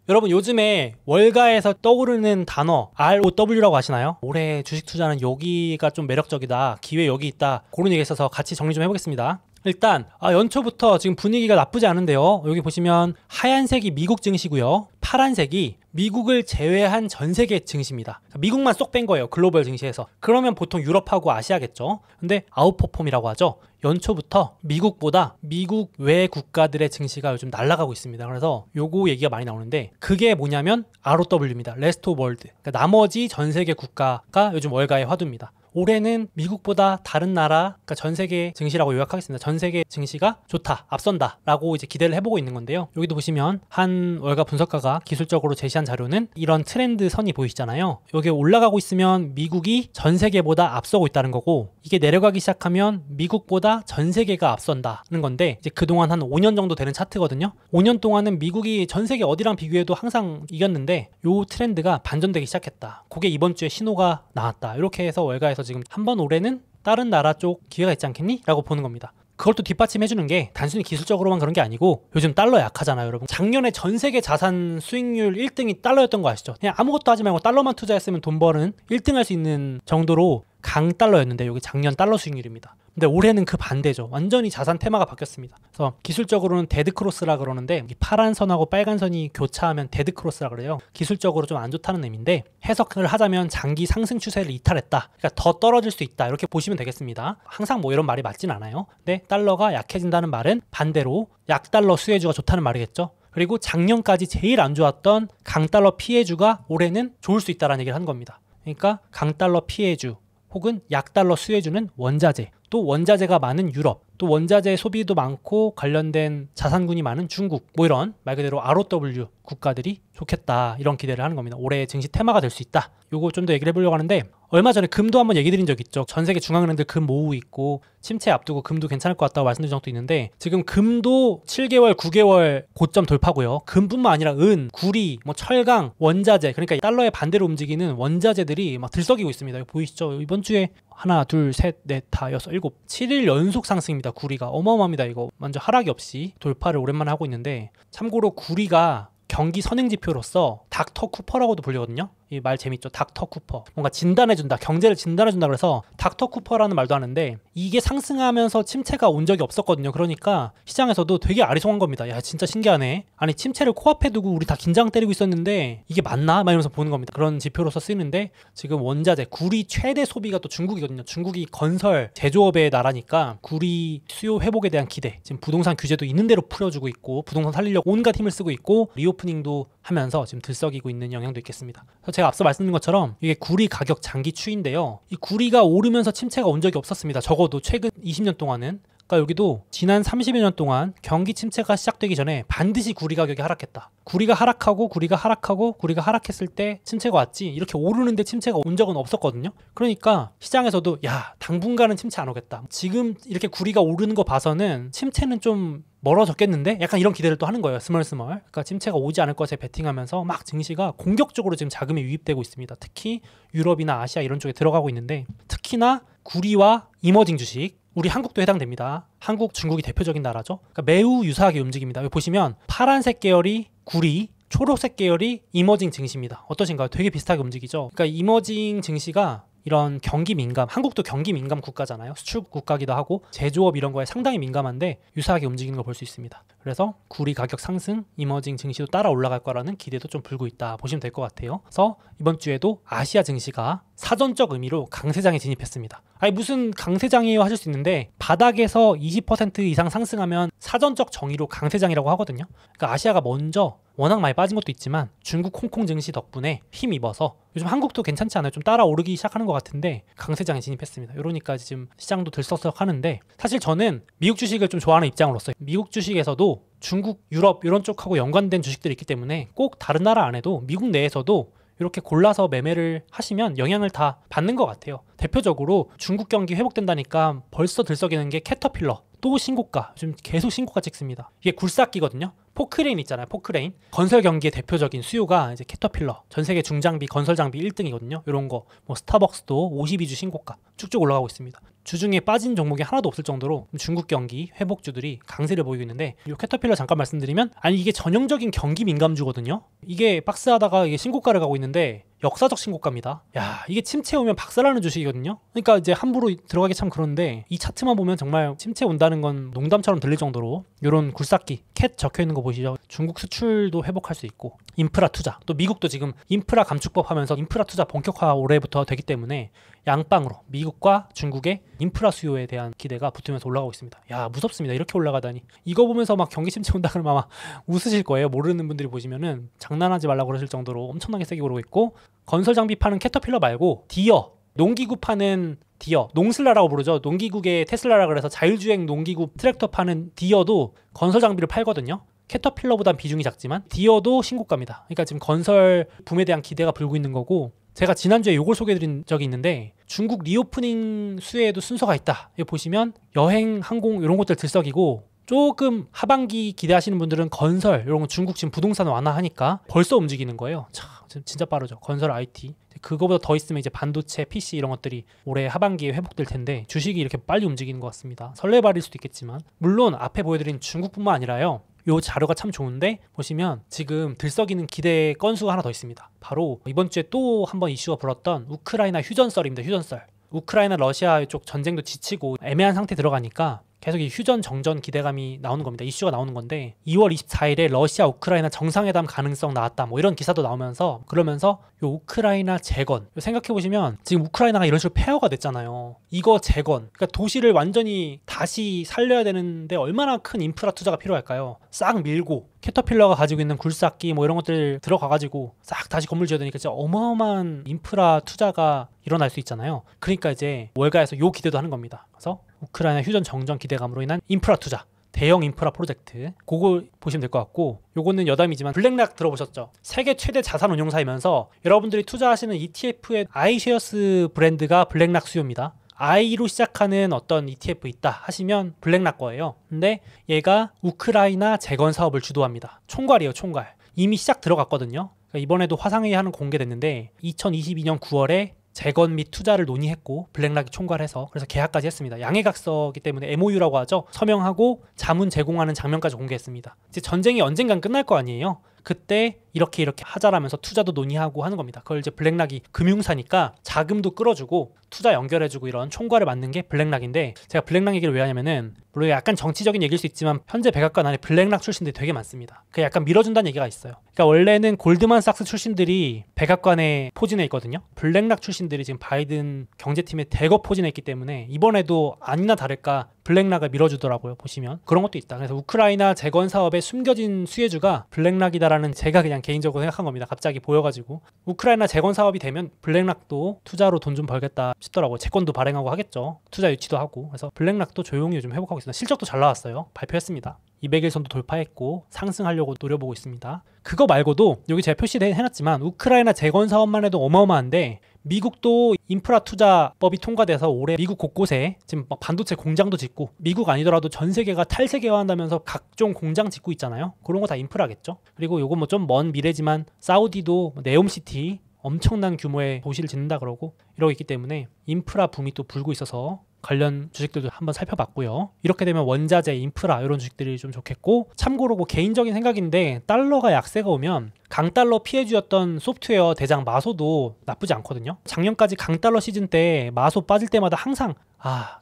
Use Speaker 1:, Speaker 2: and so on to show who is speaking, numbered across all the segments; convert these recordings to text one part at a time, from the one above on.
Speaker 1: 여러분 요즘에 월가에서 떠오르는 단어 ROW라고 하시나요? 올해 주식 투자는 여기가 좀 매력적이다, 기회 여기 있다, 그런 얘기 있어서 같이 정리 좀 해보겠습니다. 일단 연초부터 지금 분위기가 나쁘지 않은데요. 여기 보시면 하얀색이 미국 증시고요, 파란색이 미국을 제외한 전 세계 증시입니다. 미국만 쏙 뺀 거예요, 글로벌 증시에서. 그러면 보통 유럽하고 아시아겠죠. 근데 아웃퍼폼이라고 하죠. 연초부터 미국보다 미국 외 국가들의 증시가 요즘 날아가고 있습니다. 그래서 요거 얘기가 많이 나오는데, 그게 뭐냐면 ROW입니다. Rest of World. 그러니까 나머지 전 세계 국가가 요즘 월가의 화두입니다. 올해는 미국보다 다른 나라, 그러니까 전 세계 증시라고 요약하겠습니다. 전 세계 증시가 좋다, 앞선다 라고 이제 기대를 해보고 있는 건데요. 여기도 보시면 한 월가 분석가가 기술적으로 제시한 자료는 이런 트렌드 선이 보이시잖아요. 여기 올라가고 있으면 미국이 전 세계보다 앞서고 있다는 거고, 이게 내려가기 시작하면 미국보다 전 세계가 앞선다는 건데, 이제 그동안 한 5년 정도 되는 차트거든요. 5년 동안은 미국이 전 세계 어디랑 비교해도 항상 이겼는데, 요 트렌드가 반전되기 시작했다, 그게 이번 주에 신호가 나왔다, 이렇게 해서 월가에서 지금 한번 올해는 다른 나라 쪽 기회가 있지 않겠니? 라고 보는 겁니다. 그걸 또 뒷받침해주는 게 단순히 기술적으로만 그런 게 아니고, 요즘 달러 약하잖아요, 여러분. 작년에 전 세계 자산 수익률 1등이 달러였던 거 아시죠? 그냥 아무것도 하지 말고 달러만 투자했으면 돈 버는 1등 할 수 있는 정도로 강달러였는데, 여기 작년 달러 수익률입니다. 근데 올해는 그 반대죠. 완전히 자산 테마가 바뀌었습니다. 그래서 기술적으로는 데드크로스라 그러는데, 파란 선하고 빨간 선이 교차하면 데드크로스라 그래요. 기술적으로 좀 안 좋다는 의미인데, 해석을 하자면 장기 상승 추세를 이탈했다, 그러니까 더 떨어질 수 있다, 이렇게 보시면 되겠습니다. 항상 뭐 이런 말이 맞진 않아요. 근데 달러가 약해진다는 말은 반대로 약달러 수혜주가 좋다는 말이겠죠. 그리고 작년까지 제일 안 좋았던 강달러 피해주가 올해는 좋을 수 있다는 얘기를 한 겁니다. 그러니까 강달러 피해주 혹은 약달러 수혜주는 원자재, 또 원자재가 많은 유럽, 또 원자재 소비도 많고 관련된 자산군이 많은 중국, 뭐 이런 말 그대로 ROW 국가들이 좋겠다, 이런 기대를 하는 겁니다. 올해 증시 테마가 될 수 있다. 요거 좀 더 얘기를 해보려고 하는데, 얼마 전에 금도 한번 얘기 드린 적 있죠. 전 세계 중앙은행들 금 모으고 있고 침체 앞두고 금도 괜찮을 것 같다고 말씀드린 적도 있는데, 지금 금도 7개월, 9개월 고점 돌파고요. 금뿐만 아니라 은, 구리, 뭐 철강, 원자재, 그러니까 달러의 반대로 움직이는 원자재들이 막 들썩이고 있습니다. 보이시죠? 이번 주에 하나, 둘, 셋, 넷, 다, 여섯, 일곱, 7일 연속 상승입니다. 구리가 어마어마합니다. 이거 완전 하락이 없이 돌파를 오랜만에 하고 있는데, 참고로 구리가 경기 선행지표로서 닥터 쿠퍼라고도 불리거든요. 이 말 재밌죠? 닥터 쿠퍼. 뭔가 진단해준다, 경제를 진단해준다, 그래서 닥터 쿠퍼라는 말도 하는데, 이게 상승하면서 침체가 온 적이 없었거든요. 그러니까 시장에서도 되게 아리송한 겁니다. 야, 진짜 신기하네. 아니, 침체를 코앞에 두고 우리 다 긴장 때리고 있었는데 이게 맞나? 막 이러면서 보는 겁니다. 그런 지표로서 쓰이는데, 지금 원자재, 구리 최대 소비가 또 중국이거든요. 중국이 건설, 제조업의 나라니까 구리 수요 회복에 대한 기대, 지금 부동산 규제도 있는 대로 풀어주고 있고, 부동산 살리려고 온갖 힘을 쓰고 있고, 리오프닝도 하면서 지금 들썩이고 있는 영향도 있겠습니다. 그래서 제가 앞서 말씀드린 것처럼 이게 구리 가격 장기 추이인데요. 이 구리가 오르면서 침체가 온 적이 없었습니다. 적어도 최근 20년 동안은. 그러니까 여기도 지난 30여 년 동안 경기 침체가 시작되기 전에 반드시 구리 가격이 하락했다. 구리가 하락하고 구리가 하락하고 구리가 하락했을 때 침체가 왔지, 이렇게 오르는데 침체가 온 적은 없었거든요. 그러니까 시장에서도 야, 당분간은 침체 안 오겠다, 지금 이렇게 구리가 오르는 거 봐서는 침체는 좀 멀어졌겠는데? 약간 이런 기대를 또 하는 거예요. 스멀스멀. 그러니까 침체가 오지 않을 것에 베팅하면서 막 증시가 공격적으로 지금 자금이 유입되고 있습니다. 특히 유럽이나 아시아 이런 쪽에 들어가고 있는데, 특히나 구리와 이머징 주식, 우리 한국도 해당됩니다. 한국, 중국이 대표적인 나라죠. 그러니까 매우 유사하게 움직입니다. 여기 보시면 파란색 계열이 구리, 초록색 계열이 이머징 증시입니다. 어떠신가요? 되게 비슷하게 움직이죠. 그러니까 이머징 증시가 이런 경기 민감, 한국도 경기 민감 국가잖아요. 수출 국가기도 하고 제조업 이런 거에 상당히 민감한데 유사하게 움직이는 걸 볼 수 있습니다. 그래서 구리 가격 상승, 이머징 증시도 따라 올라갈 거라는 기대도 좀 불고 있다 보시면 될 것 같아요. 그래서 이번 주에도 아시아 증시가 사전적 의미로 강세장에 진입했습니다. 아니, 무슨 강세장이에요 하실 수 있는데, 바닥에서 20% 이상 상승하면 사전적 정의로 강세장이라고 하거든요. 그러니까 아시아가 먼저 워낙 많이 빠진 것도 있지만 중국, 홍콩 증시 덕분에 힘입어서 요즘 한국도 괜찮지 않아요? 좀 따라 오르기 시작하는 것 같은데 강세장에 진입했습니다. 이러니까 지금 시장도 들썩썩 하는데, 사실 저는 미국 주식을 좀 좋아하는 입장으로서 미국 주식에서도 중국, 유럽 이런 쪽하고 연관된 주식들이 있기 때문에 꼭 다른 나라 안 해도 미국 내에서도 이렇게 골라서 매매를 하시면 영향을 다 받는 것 같아요. 대표적으로 중국 경기 회복된다니까 벌써 들썩이는 게 캐터필러, 또 신고가, 지금 계속 신고가 찍습니다. 이게 굴삭기거든요. 포크레인 있잖아요. 포크레인. 건설 경기의 대표적인 수요가 이제 캐터필러. 전 세계 중장비, 건설 장비 1등이거든요. 이런 거. 뭐 스타벅스도 52주 신고가 쭉쭉 올라가고 있습니다. 주중에 빠진 종목이 하나도 없을 정도로 중국 경기 회복주들이 강세를 보이고 있는데, 이 캐터필러 잠깐 말씀드리면, 아니 이게 전형적인 경기 민감주거든요. 이게 박스하다가 이게 신고가를 가고 있는데 역사적 신고가입니다. 야, 이게 침체 오면 박살나는 주식이거든요. 그러니까 이제 함부로 들어가기 참 그런데, 이 차트만 보면 정말 침체 온다는 건 농담처럼 들릴 정도로 이런 굴삭기 캣 적혀 있는 거 보시죠. 중국 수출도 회복할 수 있고, 인프라 투자, 또 미국도 지금 인프라 감축법 하면서 인프라 투자 본격화 올해부터 되기 때문에 양방으로 미국과 중국의 인프라 수요에 대한 기대가 붙으면서 올라가고 있습니다. 야, 무섭습니다. 이렇게 올라가다니. 이거 보면서 막 경기 침체 온다 그러면 아마 웃으실 거예요. 모르는 분들이 보시면은 장난하지 말라고 그러실 정도로 엄청나게 세게 오르고 있고, 건설 장비 파는 캐터필러 말고 디어, 농기구 파는 디어, 농슬라라고 부르죠. 농기국의 테슬라라 그래서 자율주행 농기구 트랙터 파는 디어도 건설 장비를 팔거든요. 캐터필러보단 비중이 작지만 디어도 신고가입니다. 그러니까 지금 건설 붐에 대한 기대가 불고 있는 거고, 제가 지난주에 이걸 소개해드린 적이 있는데, 중국 리오프닝 수혜에도 순서가 있다. 여기 보시면 여행, 항공 이런 것들 들썩이고, 조금 하반기 기대하시는 분들은 건설 이런 거, 중국 지금 부동산 완화하니까 벌써 움직이는 거예요. 참 진짜 빠르죠. 건설 IT. 그거보다 더 있으면 이제 반도체, PC 이런 것들이 올해 하반기에 회복될 텐데, 주식이 이렇게 빨리 움직이는 것 같습니다. 설레발일 수도 있겠지만, 물론 앞에 보여드린 중국뿐만 아니라요. 요 자료가 참 좋은데, 보시면 지금 들썩이는 기대 건수가 하나 더 있습니다. 바로 이번 주에 또 한번 이슈가 불었던 우크라이나 휴전설입니다. 휴전설. 우크라이나 러시아 쪽 전쟁도 지치고 애매한 상태 들어가니까 계속 이 휴전 정전 기대감이 나오는 겁니다. 이슈가 나오는 건데, 2월 24일에 러시아 우크라이나 정상회담 가능성 나왔다, 뭐 이런 기사도 나오면서, 그러면서 요 우크라이나 재건, 생각해보시면 지금 우크라이나가 이런 식으로 폐허가 됐잖아요. 이거 재건, 그러니까 도시를 완전히 다시 살려야 되는데 얼마나 큰 인프라 투자가 필요할까요? 싹 밀고 캐터필러가 가지고 있는 굴삭기 뭐 이런 것들 들어가가지고 싹 다시 건물 지어야 되니까 진짜 어마어마한 인프라 투자가 일어날 수 있잖아요. 그러니까 이제 월가에서 요 기대도 하는 겁니다. 그래서 우크라이나 휴전 정전 기대감으로 인한 인프라 투자, 대형 인프라 프로젝트, 그거 보시면 될 것 같고, 요거는 여담이지만 블랙락 들어보셨죠? 세계 최대 자산 운용사이면서 여러분들이 투자하시는 ETF의 아이쉐어스 브랜드가 블랙락 수요입니다. I로 시작하는 어떤 ETF 있다 하시면 블랙락 거예요. 근데 얘가 우크라이나 재건 사업을 주도합니다. 총괄이에요, 총괄. 이미 시작 들어갔거든요. 그러니까 이번에도 화상회의 하는 공개됐는데 2022년 9월에 재건 및 투자를 논의했고, 블랙락이 총괄해서 그래서 계약까지 했습니다. 양해각서이기 때문에 MOU라고 하죠. 서명하고 자문 제공하는 장면까지 공개했습니다. 이제 전쟁이 언젠간 끝날 거 아니에요. 그때 이렇게 하자라면서 투자도 논의하고 하는 겁니다. 그걸 이제 블랙락이 금융사니까 자금도 끌어주고 투자 연결해주고 이런 총괄을 맡는 게 블랙락인데, 제가 블랙락 얘기를 왜 하냐면은, 물론 약간 정치적인 얘기일 수 있지만 현재 백악관 안에 블랙락 출신들이 되게 많습니다. 그게 약간 밀어준다는 얘기가 있어요. 그러니까 원래는 골드만삭스 출신들이 백악관에 포진해 있거든요. 블랙락 출신들이 지금 바이든 경제팀에 대거 포진해 있기 때문에 이번에도 아니나 다를까 블랙락을 밀어주더라고요. 보시면 그런 것도 있다. 그래서 우크라이나 재건 사업의 숨겨진 수혜주가 블랙락이다라는, 제가 그냥 개인적으로 생각한 겁니다. 갑자기 보여가지고 우크라이나 재건 사업이 되면 블랙락도 투자로 돈 좀 벌겠다 싶더라고요. 채권도 발행하고 하겠죠. 투자 유치도 하고. 그래서 블랙락도 조용히 요즘 회복하고 있습니다. 실적도 잘 나왔어요. 발표했습니다. 200일선도 돌파했고 상승하려고 노려보고 있습니다. 그거 말고도 여기 제가 표시해놨지만 우크라이나 재건 사업만 해도 어마어마한데, 미국도 인프라 투자법이 통과돼서 올해 미국 곳곳에 지금 반도체 공장도 짓고, 미국 아니더라도 전 세계가 탈세계화한다면서 각종 공장 짓고 있잖아요. 그런 거 다 인프라겠죠. 그리고 요거 뭐 좀 먼 미래지만 사우디도 네옴시티 엄청난 규모의 도시를 짓는다 그러고 이러고 있기 때문에 인프라 붐이 또 불고 있어서 관련 주식들도 한번 살펴봤고요. 이렇게 되면 원자재, 인프라 이런 주식들이 좀 좋겠고, 참고로 개인적인 생각인데 달러가 약세가 오면 강달러 피해주였던 소프트웨어 대장 마소도 나쁘지 않거든요. 작년까지 강달러 시즌 때 마소 빠질 때마다 항상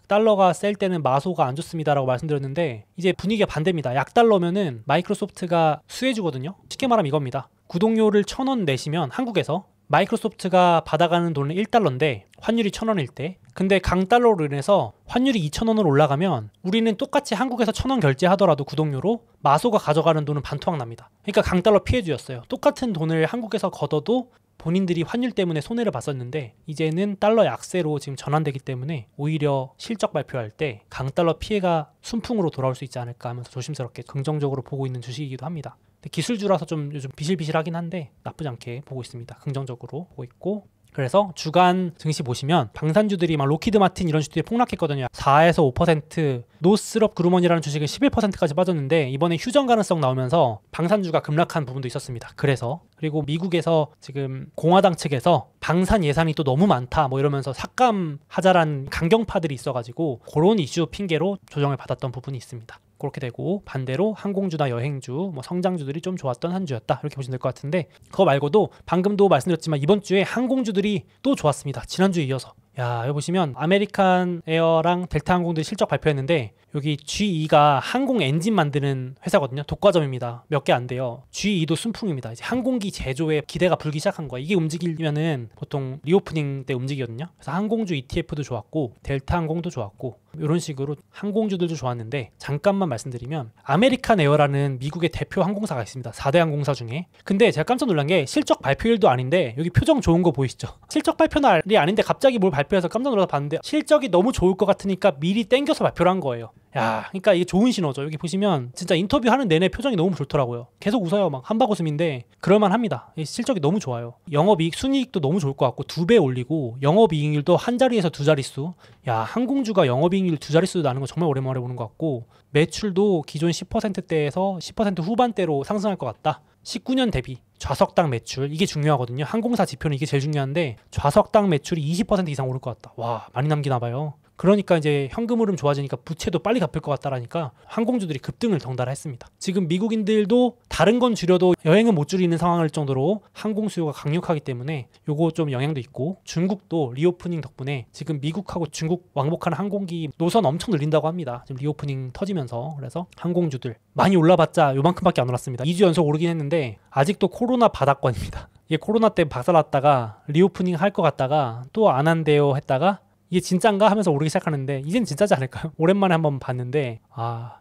Speaker 1: 달러가 셀 때는 마소가 안 좋습니다라고 말씀드렸는데, 이제 분위기가 반대입니다. 약달러면은 마이크로소프트가 수혜주거든요. 쉽게 말하면 이겁니다. 구독료를 1,000원 내시면 한국에서 마이크로소프트가 받아가는 돈은 1달러인데 환율이 1,000원일 때, 근데 강달러로 인해서 환율이 2,000원으로 올라가면 우리는 똑같이 한국에서 1,000원 결제하더라도 구독료로 마소가 가져가는 돈은 반토막 납니다. 그러니까 강달러 피해주였어요. 똑같은 돈을 한국에서 걷어도 본인들이 환율 때문에 손해를 봤었는데, 이제는 달러 약세로 지금 전환되기 때문에 오히려 실적 발표할 때 강달러 피해가 순풍으로 돌아올 수 있지 않을까 하면서 조심스럽게 긍정적으로 보고 있는 주식이기도 합니다. 기술주라서 좀 요즘 비실비실하긴 한데 나쁘지 않게 보고 있습니다. 긍정적으로 보고 있고, 그래서 주간 증시 보시면 방산주들이 막 로키드 마틴 이런 주들이 폭락했거든요. 4에서 5%, 노스럽 그루먼이라는 주식은 11%까지 빠졌는데 이번에 휴전 가능성 나오면서 방산주가 급락한 부분도 있었습니다. 그리고 미국에서 지금 공화당 측에서 방산 예산이 또 너무 많다 뭐 이러면서 삭감하자란 강경파들이 있어가지고 그런 이슈 핑계로 조정을 받았던 부분이 있습니다. 그렇게 되고 반대로 항공주나 여행주, 뭐 성장주들이 좀 좋았던 한 주였다 이렇게 보시면 될 것 같은데, 그거 말고도 방금도 말씀드렸지만 이번 주에 항공주들이 또 좋았습니다. 지난주에 이어서. 야, 여기 보시면 아메리칸 에어랑 델타 항공들이 실적 발표했는데 여기 GE가 항공 엔진 만드는 회사거든요. 독과점입니다. 몇 개 안 돼요. GE도 순풍입니다. 이제 항공기 제조에 기대가 불기 시작한 거야. 이게 움직이면은 보통 리오프닝 때 움직이거든요. 그래서 항공주 ETF도 좋았고 델타 항공도 좋았고 이런 식으로 항공주들도 좋았는데, 잠깐만 말씀드리면 아메리칸 에어라는 미국의 대표 항공사가 있습니다. 4대 항공사 중에. 근데 제가 깜짝 놀란 게 실적 발표일도 아닌데 여기 표정 좋은 거 보이시죠? 실적 발표 날이 아닌데 갑자기 뭘 발표해서 깜짝 놀라서 봤는데 실적이 너무 좋을 것 같으니까 미리 땡겨서 발표를 한 거예요. 야, 그러니까 이게 좋은 신호죠. 여기 보시면 진짜 인터뷰하는 내내 표정이 너무 좋더라고요. 계속 웃어요. 막 한바구음인데 그럴만합니다. 실적이 너무 좋아요. 영업이익, 순이익도 너무 좋을 것 같고 2배 올리고 영업이익률도 한 자리에서 두 자릿수. 야, 항공주가 영업이익률 두 자릿수 나는 거 정말 오랜만에 보는 것 같고, 매출도 기존 10%대에서 10% 후반대로 상승할 것 같다. 19년 대비 좌석당 매출, 이게 중요하거든요. 항공사 지표는 이게 제일 중요한데 좌석당 매출이 20% 이상 오를 것 같다. 와, 많이 남기나 봐요. 그러니까 이제 현금 흐름 좋아지니까 부채도 빨리 갚을 것 같다라니까 항공주들이 급등을 덩달아 했습니다. 지금 미국인들도 다른 건 줄여도 여행은 못 줄이는 상황일 정도로 항공 수요가 강력하기 때문에 요거 좀 영향도 있고, 중국도 리오프닝 덕분에 지금 미국하고 중국 왕복하는 항공기 노선 엄청 늘린다고 합니다. 지금 리오프닝 터지면서. 그래서 항공주들 많이 올라봤자 요만큼밖에 안 올랐습니다. 2주 연속 오르긴 했는데 아직도 코로나 바닥권입니다. 이게 코로나 때 박살났다가 리오프닝 할 것 같다가 또 안 한대요 했다가 이게 진짠가 하면서 오르기 시작하는데 이젠 진짜지 않을까요? 오랜만에 한번 봤는데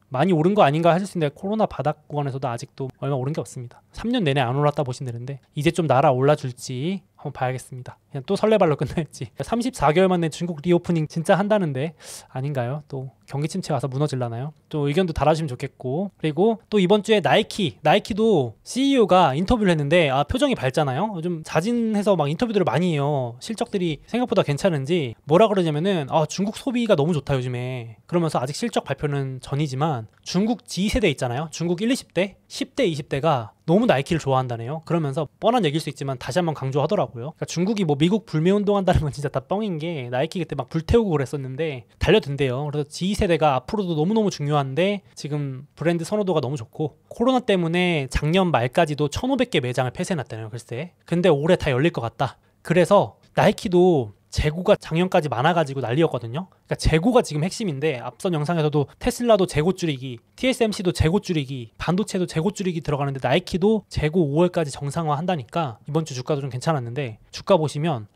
Speaker 1: 많이 오른 거 아닌가 하실 수 있는데 코로나 바닥 구간에서도 아직도 얼마 오른 게 없습니다. 3년 내내 안 올랐다 보시면 되는데 이제 좀 날아 올라줄지 한번 봐야겠습니다. 그냥 또 설레발로 끝날지. 34개월 만에 중국 리오프닝 진짜 한다는데 아닌가요? 또 경기 침체 와서 무너질라나요? 또 의견도 달아주시면 좋겠고. 그리고 또 이번 주에 나이키도 CEO가 인터뷰를 했는데 표정이 밝잖아요. 요즘 자진해서 막 인터뷰들을 많이 해요. 실적들이 생각보다 괜찮은지 뭐라 그러냐면은 중국 소비가 너무 좋다 요즘에. 그러면서 아직 실적 발표는 전이지만 중국 G세대 있잖아요. 중국 1, 20대, 10대, 20대가 너무 나이키를 좋아한다네요. 그러면서 뻔한 얘기일 수 있지만 다시 한번 강조하더라고요. 그러니까 중국이 뭐 미국 불매운동 한다는 건 진짜 다 뻥인 게, 나이키 그때 막 불태우고 그랬었는데 달려든대요. 그래서 G세대가 앞으로도 너무너무 중요한데 지금 브랜드 선호도가 너무 좋고, 코로나 때문에 작년 말까지도 1,500개 매장을 폐쇄해놨다네요. 글쎄. 근데 올해 다 열릴 것 같다. 그래서 나이키도 재고가 작년까지 많아가지고 난리였거든요. 그러니까 재고가 지금 핵심인데, 앞선 영상에서도 테슬라도 재고 줄이기, TSMC도 재고 줄이기, 반도체도 재고 줄이기 들어가는데 나이키도 재고 5월까지 정상화 한다니까 이번 주 주가도 좀 괜찮았는데, 주가 보시면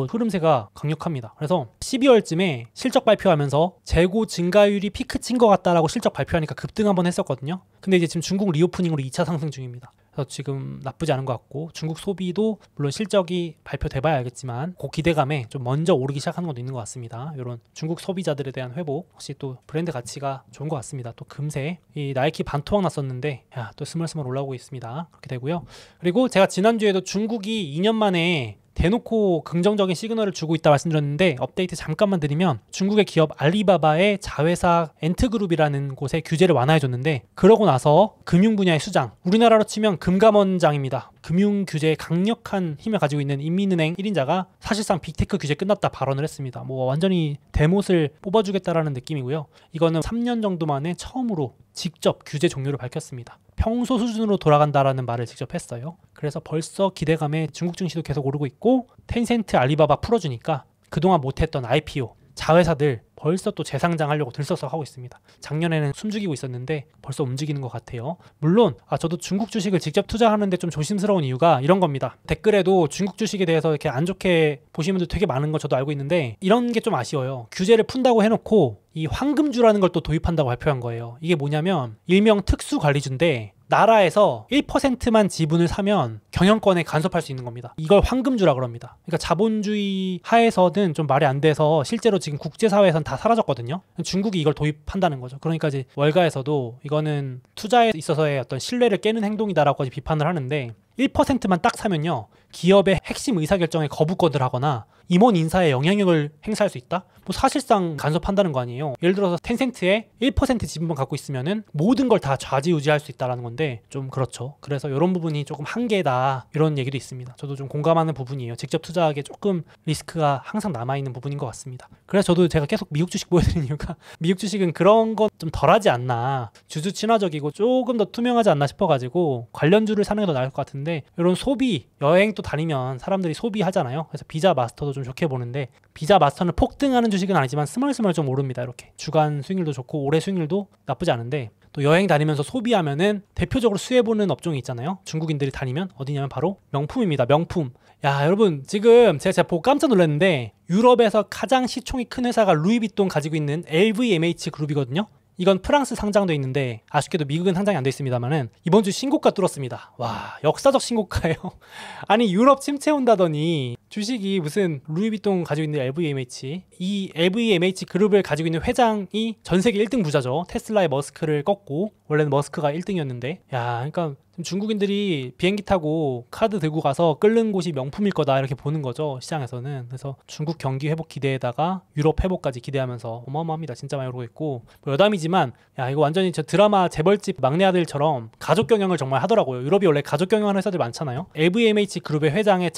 Speaker 1: 흐름세가 강력합니다. 그래서 12월쯤에 실적 발표하면서 재고 증가율이 피크 친 것 같다라고 실적 발표하니까 급등 한번 했었거든요. 근데 이제 지금 중국 리오프닝으로 2차 상승 중입니다. 그래서 지금 나쁘지 않은 것 같고, 중국 소비도 물론 실적이 발표돼봐야 알겠지만 그 기대감에 좀 먼저 오르기 시작하는 것도 있는 것 같습니다. 이런 중국 소비자들에 대한 회복, 혹시 또 브랜드 가치가 좋은 것 같습니다. 또 금세 이 나이키 반토막 났었는데 또 스멀스멀 올라오고 있습니다. 그렇게 되고요. 그리고 제가 지난주에도 중국이 2년 만에 대놓고 긍정적인 시그널을 주고 있다 말씀드렸는데, 업데이트 잠깐만 드리면 중국의 기업 알리바바의 자회사 엔트그룹이라는 곳에 규제를 완화해줬는데, 그러고 나서 금융 분야의 수장, 우리나라로 치면 금감원장입니다. 금융 규제에 강력한 힘을 가지고 있는 인민은행 1인자가 사실상 빅테크 규제 끝났다 발언을 했습니다. 뭐 완전히 대못을 뽑아주겠다라는 느낌이고요. 이거는 3년 정도 만에 처음으로 직접 규제 종료를 밝혔습니다. 평소 수준으로 돌아간다라는 말을 직접 했어요. 그래서 벌써 기대감에 중국 증시도 계속 오르고 있고, 텐센트 알리바바 풀어주니까 그동안 못했던 IPO, 자회사들 벌써 또 재상장하려고 들썩하고 있습니다. 작년에는 숨죽이고 있었는데 벌써 움직이는 것 같아요. 물론 저도 중국 주식을 직접 투자하는데 좀 조심스러운 이유가 이런 겁니다. 댓글에도 중국 주식에 대해서 이렇게 안 좋게 보시는 분들 되게 많은 거 저도 알고 있는데, 이런 게 좀 아쉬워요. 규제를 푼다고 해놓고 이 황금주라는 걸 또 도입한다고 발표한 거예요. 이게 뭐냐면 일명 특수관리주인데, 나라에서 1%만 지분을 사면 경영권에 간섭할 수 있는 겁니다. 이걸 황금주라 그럽니다. 그러니까 자본주의 하에서는 좀 말이 안 돼서 실제로 지금 국제사회에서는 다 사라졌거든요. 중국이 이걸 도입한다는 거죠. 그러니까 이제 월가에서도 이거는 투자에 있어서의 어떤 신뢰를 깨는 행동이다라고 비판을 하는데, 1%만 딱 사면요, 기업의 핵심 의사결정에 거부권을 하거나 임원 인사에 영향력을 행사할 수 있다? 뭐 사실상 간섭한다는 거 아니에요. 예를 들어서 텐센트의 1% 지분만 갖고 있으면은 모든 걸 다 좌지우지할 수 있다는 건데 좀 그렇죠. 그래서 이런 부분이 조금 한계다, 이런 얘기도 있습니다. 저도 좀 공감하는 부분이에요. 직접 투자하기에 조금 리스크가 항상 남아있는 부분인 것 같습니다. 그래서 저도 제가 계속 미국 주식 보여드리는 이유가 미국 주식은 그런 건 좀 덜하지 않나, 주주 친화적이고 조금 더 투명하지 않나 싶어가지고 관련주를 사는 게 더 나을 것 같은데, 이런 소비, 여행 또 다니면 사람들이 소비하잖아요. 그래서 비자 마스터도 좀 좋게 보는데, 비자 마스터는 폭등하는 주식은 아니지만 스멀스멀 좀 오릅니다. 이렇게 주간 수익률도 좋고 올해 수익률도 나쁘지 않은데, 또 여행 다니면서 소비하면은 대표적으로 수혜보는 업종이 있잖아요. 중국인들이 다니면 어디냐면 바로 명품입니다. 명품. 야, 여러분, 지금 제가 보고 깜짝 놀랐는데 유럽에서 가장 시총이 큰 회사가 루이비통 가지고 있는 LVMH 그룹이거든요. 이건 프랑스 상장돼 있는데 아쉽게도 미국은 상장이 안 돼 있습니다만은 이번 주 신고가 뚫었습니다. 와, 역사적 신고가예요. 아니, 유럽 침체 온다더니 주식이 무슨 루이비통 가지고 있는 LVMH, 이 LVMH 그룹을 가지고 있는 회장이 전 세계 1등 부자죠. 테슬라의 머스크를 꺾고, 원래는 머스크가 1등이었는데, 야, 그러니까 중국인들이 비행기 타고 카드 들고 가서 끓는 곳이 명품일 거다, 이렇게 보는 거죠, 시장에서는. 그래서 중국 경기 회복 기대에다가 유럽 회복까지 기대하면서 어마어마합니다. 진짜 많이 오르고 있고, 뭐 여담이지만 야, 이거 완전히 저 드라마 재벌집 막내 아들처럼 가족 경영을 정말 하더라고요. 유럽이 원래 가족 경영하는 회사들 많잖아요. LVMH 그룹의 회장의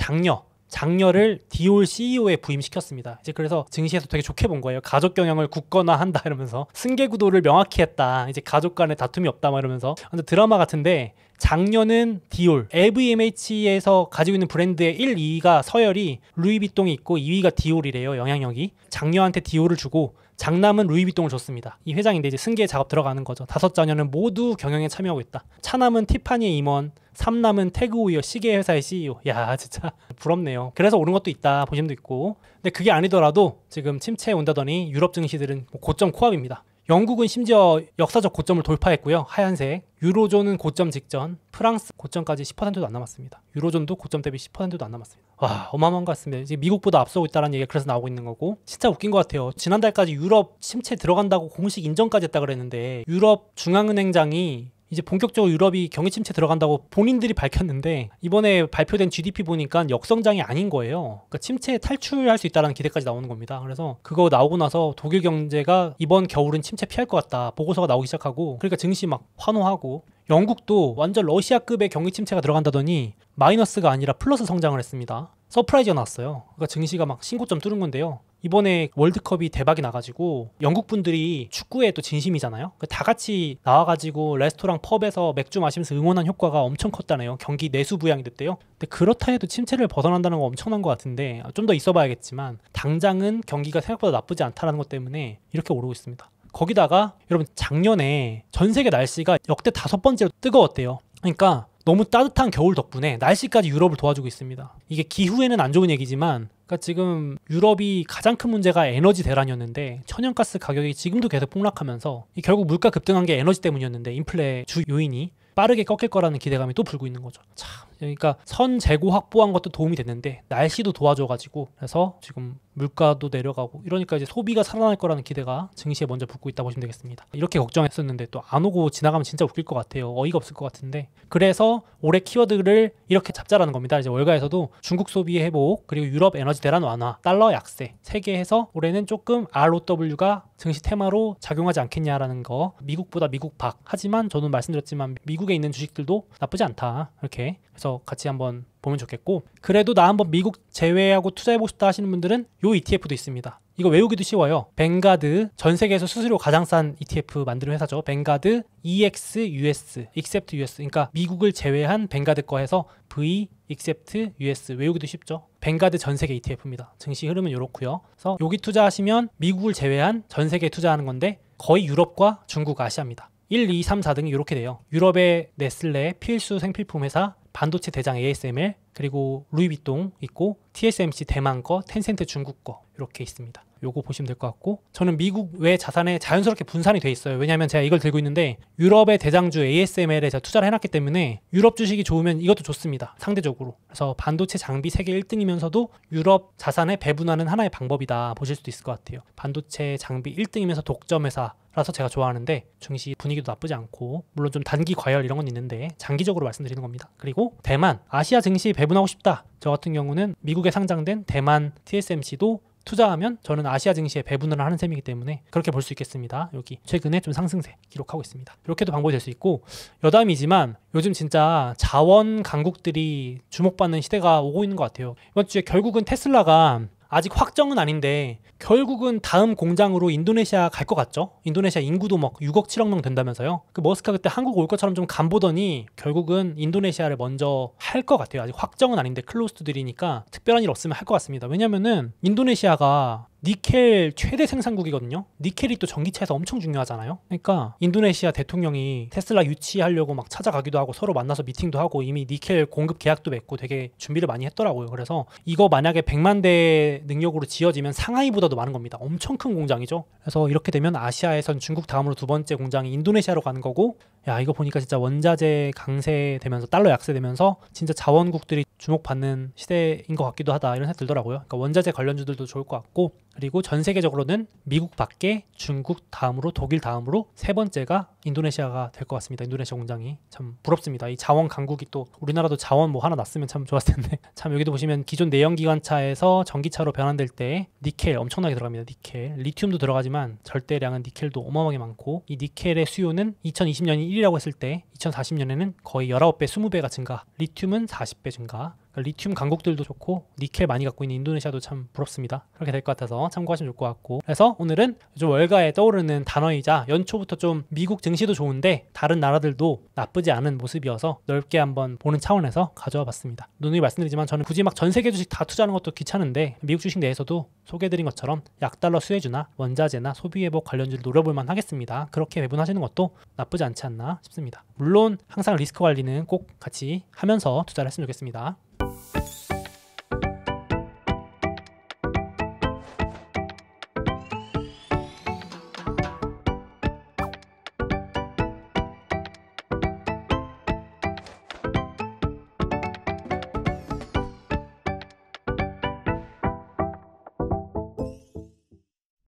Speaker 1: 장녀를 디올 CEO에 부임시켰습니다. 이제 그래서 증시에서 되게 좋게 본 거예요. 가족 경영을 굳건화한다 이러면서, 승계 구도를 명확히 했다, 이제 가족 간에 다툼이 없다 막 이러면서. 근데 드라마 같은데, 장녀는 디올, LVMH에서 가지고 있는 브랜드의 1, 2위가 서열이 루이비통이 있고 2위가 디올이래요. 영향력이. 장녀한테 디올을 주고 장남은 루이비통을 줬습니다. 이 회장인데 이제 승계 작업 들어가는 거죠. 5자녀는 모두 경영에 참여하고 있다. 차남은 티파니의 임원, 3남은 태그오이어 시계 회사의 CEO. 야, 진짜 부럽네요. 그래서 오른 것도 있다 보시면 있고. 근데 그게 아니더라도 지금 침체에 온다더니 유럽 증시들은 고점 코앞입니다. 영국은 심지어 역사적 고점을 돌파했고요. 하얀색. 유로존은 고점 직전. 프랑스 고점까지 10%도 안 남았습니다. 유로존도 고점 대비 10%도 안 남았습니다. 와, 어마어마한 것 같습니다. 이제 미국보다 앞서고 있다는 얘기가 그래서 나오고 있는 거고. 진짜 웃긴 것 같아요. 지난달까지 유럽 침체 들어간다고 공식 인정까지 했다 그랬는데, 유럽 중앙은행장이 이제 본격적으로 유럽이 경기 침체 들어간다고 본인들이 밝혔는데, 이번에 발표된 GDP 보니까 역성장이 아닌 거예요. 그러니까 침체에 탈출할 수 있다는 기대까지 나오는 겁니다. 그래서 그거 나오고 나서 독일 경제가 이번 겨울은 침체 피할 것 같다 보고서가 나오기 시작하고, 그러니까 증시 막 환호하고, 영국도 완전 러시아급의 경기 침체가 들어간다더니 마이너스가 아니라 플러스 성장을 했습니다. 서프라이즈가 나왔어요. 그러니까 증시가 막 신고점 뚫은 건데요. 이번에 월드컵이 대박이 나가지고 영국 분들이 축구에 또 진심이잖아요. 다 같이 나와가지고 레스토랑 펍에서 맥주 마시면서 응원한 효과가 엄청 컸다네요. 경기 내수 부양이 됐대요. 근데 그렇다 해도 침체를 벗어난다는 건 엄청난 것 같은데, 좀 더 있어봐야겠지만 당장은 경기가 생각보다 나쁘지 않다는 것 때문에 이렇게 오르고 있습니다. 거기다가 여러분, 작년에 전 세계 날씨가 역대 5번째로 뜨거웠대요. 그러니까 너무 따뜻한 겨울 덕분에 날씨까지 유럽을 도와주고 있습니다. 이게 기후에는 안 좋은 얘기지만, 그러니까 지금 유럽이 가장 큰 문제가 에너지 대란이었는데, 천연가스 가격이 지금도 계속 폭락하면서 결국 물가 급등한 게 에너지 때문이었는데, 인플레 주 요인이 빠르게 꺾일 거라는 기대감이 또 불고 있는 거죠. 참, 그러니까 선 재고 확보한 것도 도움이 됐는데 날씨도 도와줘가지고, 그래서 지금 물가도 내려가고 이러니까 이제 소비가 살아날 거라는 기대가 증시에 먼저 붙고 있다 보시면 되겠습니다. 이렇게 걱정했었는데 또 안 오고 지나가면 진짜 웃길 것 같아요. 어이가 없을 것 같은데, 그래서 올해 키워드를 이렇게 잡자라는 겁니다. 이제 월가에서도 중국 소비 회복, 그리고 유럽 에너지 대란 완화, 달러 약세 3개 해서 올해는 조금 ROW가 증시 테마로 작용하지 않겠냐라는 거. 미국보다 미국 밖. 하지만 저는 말씀드렸지만 미국에 있는 주식들도 나쁘지 않다, 이렇게. 그래서 같이 한번 보면 좋겠고, 그래도 나 한번 미국 제외하고 투자해보고 싶다 하시는 분들은 요 ETF도 있습니다. 이거 외우기도 쉬워요. 뱅가드, 전 세계에서 수수료 가장 싼 ETF 만드는 회사죠. 뱅가드 EXUS, Except US. 그러니까 미국을 제외한 뱅가드 거 해서 V Except US. 외우기도 쉽죠. 뱅가드 전 세계 ETF입니다. 증시 흐름은 이렇고요. 그래서 여기 투자하시면 미국을 제외한 전 세계에 투자하는 건데, 거의 유럽과 중국, 아시아입니다. 1, 2, 3, 4등이 이렇게 돼요. 유럽의 네슬레, 필수 생필품 회사, 반도체 대장 ASML, 그리고 루이비통 있고, TSMC 대만 거, 텐센트 중국 거, 이렇게 있습니다. 요거 보시면 될 것 같고, 저는 미국 외 자산에 자연스럽게 분산이 돼 있어요. 왜냐하면 제가 이걸 들고 있는데 유럽의 대장주 ASML에 제가 투자를 해놨기 때문에 유럽 주식이 좋으면 이것도 좋습니다, 상대적으로. 그래서 반도체 장비 세계 1등이면서도 유럽 자산에 배분하는 하나의 방법이다 보실 수도 있을 것 같아요. 반도체 장비 1등이면서 독점 회사라서 제가 좋아하는데, 증시 분위기도 나쁘지 않고, 물론 좀 단기 과열 이런 건 있는데 장기적으로 말씀드리는 겁니다. 그리고 대만, 아시아 증시 배분하고 싶다, 저 같은 경우는 미국에 상장된 대만 TSMC도 투자하면 저는 아시아 증시에 배분을 하는 셈이기 때문에 그렇게 볼 수 있겠습니다. 여기 최근에 좀 상승세 기록하고 있습니다. 이렇게도 방법이 될 수 있고, 여담이지만 요즘 진짜 자원 강국들이 주목받는 시대가 오고 있는 것 같아요. 이번 주에 결국은 테슬라가, 아직 확정은 아닌데 결국은 다음 공장으로 인도네시아 갈 것 같죠? 인도네시아 인구도 막 6억 7억 명 된다면서요. 그 머스크가 그때 한국 올 것처럼 좀 간보더니 결국은 인도네시아를 먼저 할 것 같아요. 아직 확정은 아닌데 클로스드딜이니까 특별한 일 없으면 할 것 같습니다. 왜냐면은 인도네시아가 니켈 최대 생산국이거든요. 니켈이 또 전기차에서 엄청 중요하잖아요. 그러니까 인도네시아 대통령이 테슬라 유치하려고 막 찾아가기도 하고 서로 만나서 미팅도 하고 이미 니켈 공급 계약도 맺고 되게 준비를 많이 했더라고요. 그래서 이거 만약에 100만 대 능력으로 지어지면 상하이보다도 많은 겁니다. 엄청 큰 공장이죠. 그래서 이렇게 되면 아시아에선 중국 다음으로 두 번째 공장이 인도네시아로 가는 거고, 야, 이거 보니까 진짜 원자재 강세되면서 달러 약세되면서 진짜 자원국들이 주목받는 시대인 것 같기도 하다, 이런 생각 들더라고요. 그러니까 원자재 관련주들도 좋을 것 같고, 그리고 전 세계적으로는 미국 밖에 중국 다음으로, 독일 다음으로 세 번째가 인도네시아가 될 것 같습니다. 인도네시아 공장이 참 부럽습니다. 이 자원 강국이, 또 우리나라도 자원 뭐 하나 났으면 참 좋았을 텐데. 참 여기도 보시면 기존 내연기관차에서 전기차로 변환될 때 니켈 엄청나게 들어갑니다. 니켈, 리튬도 들어가지만 절대량은 니켈도 어마어마하게 많고, 이 니켈의 수요는 2020년이 1이라고 했을 때 2040년에는 거의 19배, 20배가 증가, 리튬은 40배 증가. 리튬 강국들도 좋고 니켈 많이 갖고 있는 인도네시아도 참 부럽습니다. 그렇게 될 것 같아서 참고하시면 좋을 것 같고, 그래서 오늘은 요즘 월가에 떠오르는 단어이자 연초부터 좀 미국 증시도 좋은데 다른 나라들도 나쁘지 않은 모습이어서 넓게 한번 보는 차원에서 가져와 봤습니다. 누누이 말씀드리지만 저는 굳이 막 전 세계 주식 다 투자하는 것도 귀찮은데 미국 주식 내에서도 소개해드린 것처럼 약달러 수혜주나 원자재나 소비회복 관련주를 노려볼 만 하겠습니다. 그렇게 배분하시는 것도 나쁘지 않지 않나 싶습니다. 물론 항상 리스크 관리는 꼭 같이 하면서 투자를 했으면 좋겠습니다.